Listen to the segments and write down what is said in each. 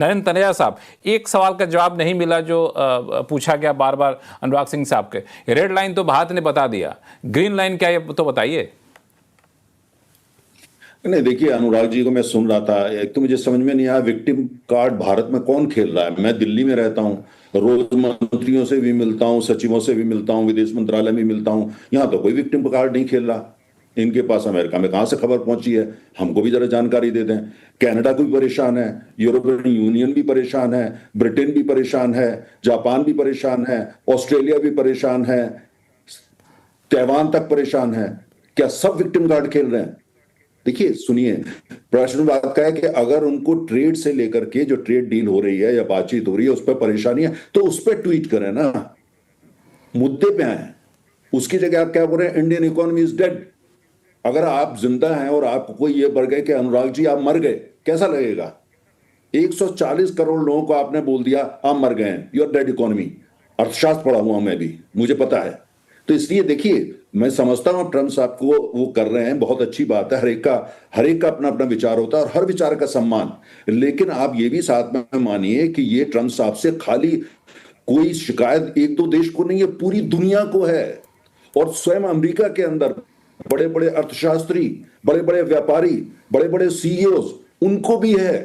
नरेंद्र तनेजा साहब, एक सवाल का जवाब नहीं मिला जो पूछा गया बार बार अनुराग सिंह साहब के। रेड लाइन तो भारत ने बता दिया, ग्रीन लाइन क्या है तो बताइए। नहीं, देखिए, अनुराग जी को मैं सुन रहा था। एक तो मुझे समझ में नहीं आया विक्टिम कार्ड भारत में कौन खेल रहा है। मैं दिल्ली में रहता हूँ, रोज मंत्रियों से भी मिलता हूँ, सचिवों से भी मिलता हूँ, विदेश मंत्रालय में मिलता हूँ। यहाँ तो कोई विक्टिम कार्ड नहीं खेल रहा। इनके पास अमेरिका में कहाँ से खबर पहुंची है? हमको भी जरा जानकारी दे दें। कनाडा को भी परेशान है, यूरोपियन यूनियन भी परेशान है, ब्रिटेन भी परेशान है, जापान भी परेशान है, ऑस्ट्रेलिया भी परेशान है, ताइवान तक परेशान है। क्या सब विक्टिम कार्ड खेल रहे हैं? देखिए, सुनिए, प्रश्न बात का है कि अगर उनको ट्रेड से लेकर के जो ट्रेड डील हो रही है या बातचीत हो रही है उस पर परेशानी है तो उस पर ट्वीट करें ना, मुद्दे पे आए। उसकी जगह आप क्या बोल रहे हैं? Indian economy is dead. अगर आप जिंदा हैं और आपको कोई ये बढ़ गए कि अनुराग जी आप मर गए, कैसा लगेगा? 140 करोड़ लोगों को आपने बोल दिया आप मर गए हैं, यूर डेड इकोनॉमी। अर्थशास्त्र पढ़ा हुआ मैं भी, मुझे पता है। तो इसलिए देखिए, मैं समझता हूं ट्रंप साहब को वो कर रहे हैं, बहुत अच्छी बात है। हर एक का अपना अपना विचार होता है और हर विचार का सम्मान। लेकिन आप ये भी साथ में मानिए कि ये ट्रंप साहब से खाली कोई शिकायत एक दो देश को नहीं है, पूरी दुनिया को है। और स्वयं अमेरिका के अंदर बड़े बड़े अर्थशास्त्री, बड़े बड़े व्यापारी, बड़े बड़े सीईओ, उनको भी है।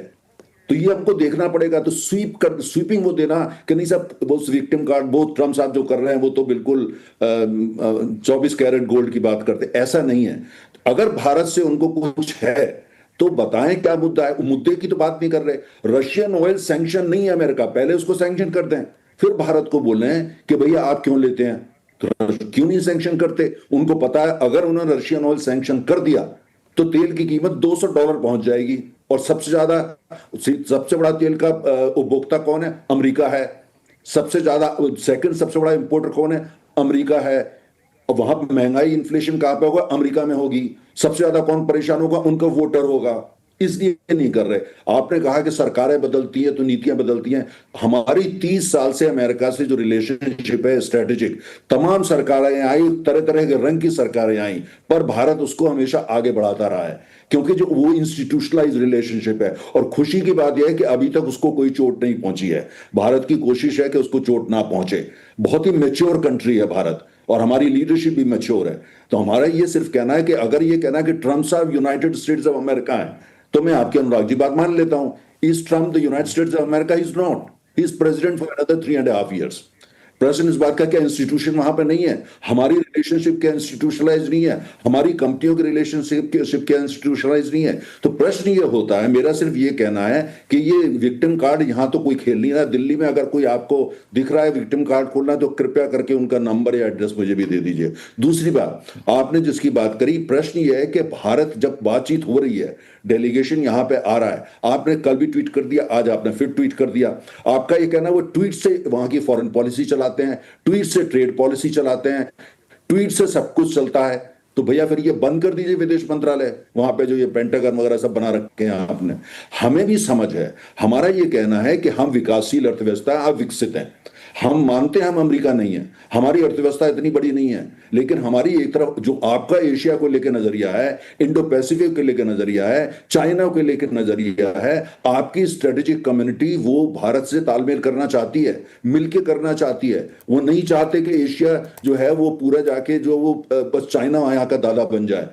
तो ये हमको देखना पड़ेगा। तो स्वीपिंग वो देना कि नहीं साहब, वो विक्टिम कार्ड वो ट्रम्प साहब जो कर रहे हैं वो तो बिल्कुल 24 कैरेट गोल्ड की बात करते, ऐसा नहीं है। अगर भारत से उनको कुछ है तो बताएं क्या मुद्दा है। मुद्दे की तो बात नहीं कर रहे। रशियन ऑयल सैंक्शन नहीं है अमेरिका, पहले उसको सैंक्शन कर दें, फिर भारत को बोले कि भैया आप क्यों लेते हैं। तो क्यों नहीं सैंक्शन करते? उनको पता है अगर उन्होंने रशियन ऑयल सैंक्शन कर दिया तो तेल की कीमत $200 पहुंच जाएगी। और सबसे बड़ा तेल का उपभोक्ता कौन है? अमेरिका है। सबसे ज्यादा सेकंड सबसे बड़ा इंपोर्टर कौन है? अमेरिका है। और वहां महंगाई इन्फ्लेशन कहां पे होगा? अमेरिका में होगी। सबसे ज्यादा कौन परेशान होगा? उनका वोटर होगा। इसलिए नहीं कर रहे। आपने कहा कि सरकारें बदलती है तो नीतियां बदलती हैं। हमारी 30 साल से अमेरिका से जो रिलेशनशिप है स्ट्रेटेजिक, तमाम सरकारें आई, तरह तरह के रंग की सरकारें आई, पर भारत उसको हमेशा आगे बढ़ाता रहा है, क्योंकि जो वो इंस्टीट्यूशनलाइज रिलेशनशिप है। और खुशी की बात यह है कि अभी तक उसको कोई चोट नहीं पहुंची है। भारत की कोशिश है कि उसको चोट ना पहुंचे। बहुत ही मेच्योर कंट्री है भारत, और हमारी लीडरशिप भी मेच्योर है। तो हमारा ये सिर्फ कहना है कि अगर ये कहना है कि ट्रम्प साहब यूनाइटेड स्टेट्स ऑफ अमेरिका है, तो मैं आपके अनुराग जी बात मान लेता हूं। Is Trump the United states of America? Is not. He is president for another 3.5 years। President इस बात का क्या इंस्टीट्यूशन वहां पे नहीं है? हमारी रिलेशनशिप क्या इंस्टीट्यूशनलाइज नहीं है? हमारी कंपनियों की रिलेशनशिप क्या इंस्टीट्यूशनलाइज नहीं है? तो प्रश्न ये होता है, मेरा सिर्फ ये कहना है कि ये विक्टिम कार्ड यहां तो कोई खेल नहीं रहा। दिल्ली में अगर कोई आपको दिख रहा है विक्टिम कार्ड खोलना, तो कृपया करके उनका नंबर या एड्रेस मुझे भी दे दीजिए। दूसरी बात, आपने जिसकी बात करी, प्रश्न ये है कि भारत जब बातचीत हो रही है, डेलीगेशन यहां पे आ रहा है, आपने कल भी ट्वीट कर दिया, आज आपने फिर ट्वीट कर दिया। आपका ये कहना है वो ट्वीट से वहां की फॉरेन पॉलिसी चलाते हैं, ट्वीट से ट्रेड पॉलिसी चलाते हैं, ट्वीट से सब कुछ चलता है। तो भैया फिर ये बंद कर दीजिए विदेश मंत्रालय, वहां पे जो ये पेंटागन वगैरह सब बना रखे हैं आपने। हमें भी समझ है। हमारा ये कहना है कि हम विकासशील अर्थव्यवस्था, आप विकसित हैं। हम मानते हैं हम अमेरिका नहीं है, हमारी अर्थव्यवस्था इतनी बड़ी नहीं है, लेकिन हमारी एक तरफ जो आपका एशिया को लेकर नजरिया है, इंडो पैसिफिक को लेकर नजरिया है, चाइना को लेकर नजरिया है, आपकी स्ट्रेटेजिक कम्युनिटी वो भारत से तालमेल करना चाहती है, मिलकर करना चाहती है। वो नहीं चाहते कि एशिया जो है वो पूरा जाके जो वो बस चाइना यहाँ का दादा बन जाए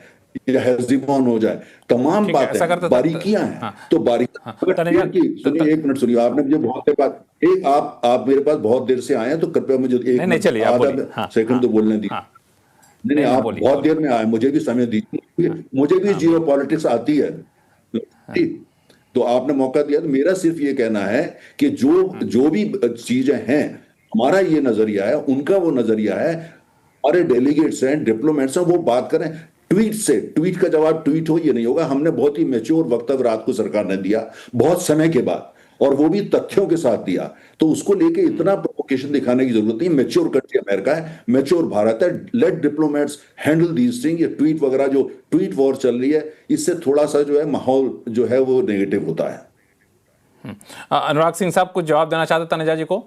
या हेजिमोन हो जाए। तमाम ठीक है, ऐसा करते बातें बारीकियां हैं। हाँ तो बारीक हाँ अगर तनेजा ट्रेड की, सुनिए एक मिनट सुनिए, आपने मुझे बहुत देर बाद, एक आप मेरे पास बहुत देर से आए हैं, तो कृपया मुझे एक नहीं नहीं, मिनट चलिए आप आधा बोलिए। हाँ सेकंड हाँ तो बोलने दीजिए। हाँ, नहीं नहीं, नहीं नहीं, आप बोलिए बहुत बोलिए। देर में आए, मुझे भी समय दीजिए, हाँ मुझे भी हाँ, जीरो बोलिए। पॉलिटिक्स आती है। ठीक, तो आपने मौका दिया। तो मेरा सिर्फ ये कहना है कि जो हम्म, जो भी चीजें हैं, हमारा ये नजरिया है, उनका वो नजरिया है। हमारे डेलीगेट्स हैं, डिप्लोमेट्स हैं, वो बात करें ट्वीट से। ट्वीट का जवाब ट्वीट हो ये नहीं होगा। हमने बहुत ही मेच्योर वक्तव्य रात को सरकार ने दिया, बहुत समय के बाद, और वो भी तथ्यों के साथ दिया। तो उसको लेके इतना प्रोवोकेशन दिखाने की जरूरत नहीं। मेच्योर कंट्री अमेरिका है, मेच्योर भारत है। Let diplomats handle these thing. ये ट्वीट वगैरह जो ट्वीट वॉर चल रही है, इससे थोड़ा सा जो है माहौल जो है वो नेगेटिव होता है। अनुराग सिंह साहब कुछ जवाब देना चाहते तनेजा जी को?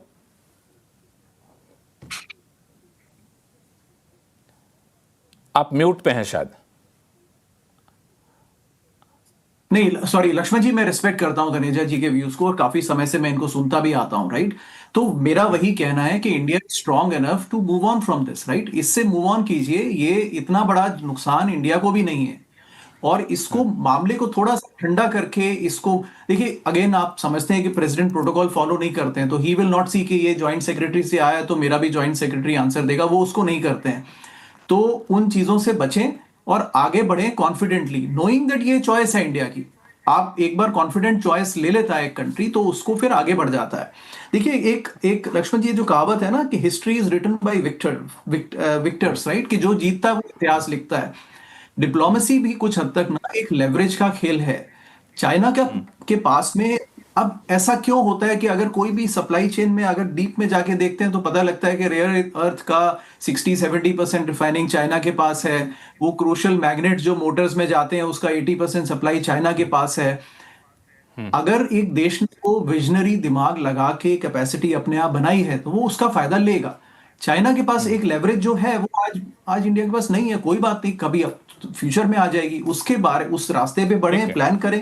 आप म्यूट पे हैं शायद। नहीं सॉरी लक्ष्मण जी, मैं रिस्पेक्ट करता हूं धनेजा जी के व्यूज को और काफी समय से मैं इनको सुनता भी आता हूं, राइट। तो मेरा वही कहना है कि India is strong enough to move on from this, right. इससे मूव ऑन कीजिए, ये इतना बड़ा नुकसान इंडिया को भी नहीं है। और इसको मामले को थोड़ा सा ठंडा करके इसको देखिए, अगेन आप समझते हैं कि प्रेसिडेंट प्रोटोकॉल फॉलो नहीं करते हैं, तो ही विल नॉट सी कि ये ज्वाइंट सेक्रेटरी से आया तो मेरा भी ज्वाइंट सेक्रेटरी आंसर देगा, वो उसको नहीं करते हैं। तो उन चीजों से बचें और आगे बढ़ें कॉन्फिडेंटली, नोइंग दैट ये चॉइस है इंडिया की। आप एक बार कॉन्फिडेंट चॉइस ले लेता है एक कंट्री तो उसको फिर आगे बढ़ जाता है। देखिए एक एक लक्ष्मण जी, जो कहावत है ना कि history is written by victors, right, कि जो जीतता है वो इतिहास लिखता है। डिप्लोमेसी भी कुछ हद तक ना एक लेवरेज का खेल है। चाइना के पास में अब ऐसा क्यों होता है कि अगर कोई भी सप्लाई चेन में अगर डीप में जाके देखते हैं तो पता लगता है कि रेयर अर्थ का 60-70% रिफाइनिंग चाइना के पास है। वो क्रूशियल मैग्नेट जो मोटर्स में जाते हैं उसका 80% सप्लाई चाइना के पास है। अगर एक देश ने वो विजनरी दिमाग लगा के कैपेसिटी अपने आप बनाई है तो वो उसका फायदा लेगा। चाइना के पास एक लेवरेज जो है वो आज आज इंडिया के पास नहीं है। कोई बात नहीं, कभी फ्यूचर में आ जाएगी, उसके बारे उस रास्ते पे बढ़े, प्लान करें।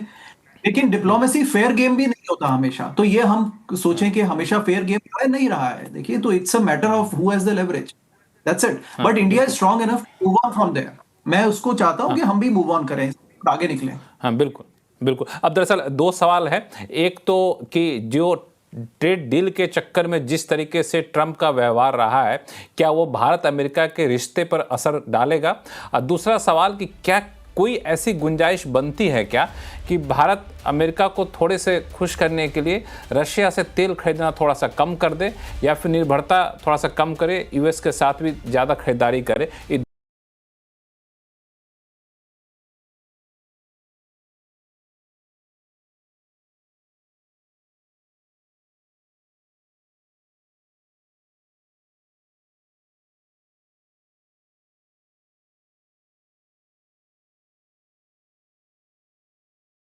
लेकिन डिप्लोमेसी फेयर गेम भी नहीं होता हमेशा, तो ये हम सोचें कि हमेशा फेयर गेम नहीं रहा है। देखिए, तो it's a matter of who has the leverage, that's it. But India is strong enough to move on from there. मैं उसको चाहता हूं कि हम भी मूव ऑन करें, आगे निकलें। हाँ बिल्कुल बिल्कुल। अब दरअसल दो सवाल है, एक तो कि जो ट्रेड डील के चक्कर में जिस तरीके से ट्रंप का व्यवहार रहा है, क्या वो भारत अमेरिका के रिश्ते पर असर डालेगा? और दूसरा सवाल कि क्या कोई ऐसी गुंजाइश बनती है क्या कि भारत अमेरिका को थोड़े से खुश करने के लिए रशिया से तेल खरीदना थोड़ा सा कम कर दे, या फिर निर्भरता थोड़ा सा कम करे, यूएस के साथ भी ज़्यादा खरीदारी करे?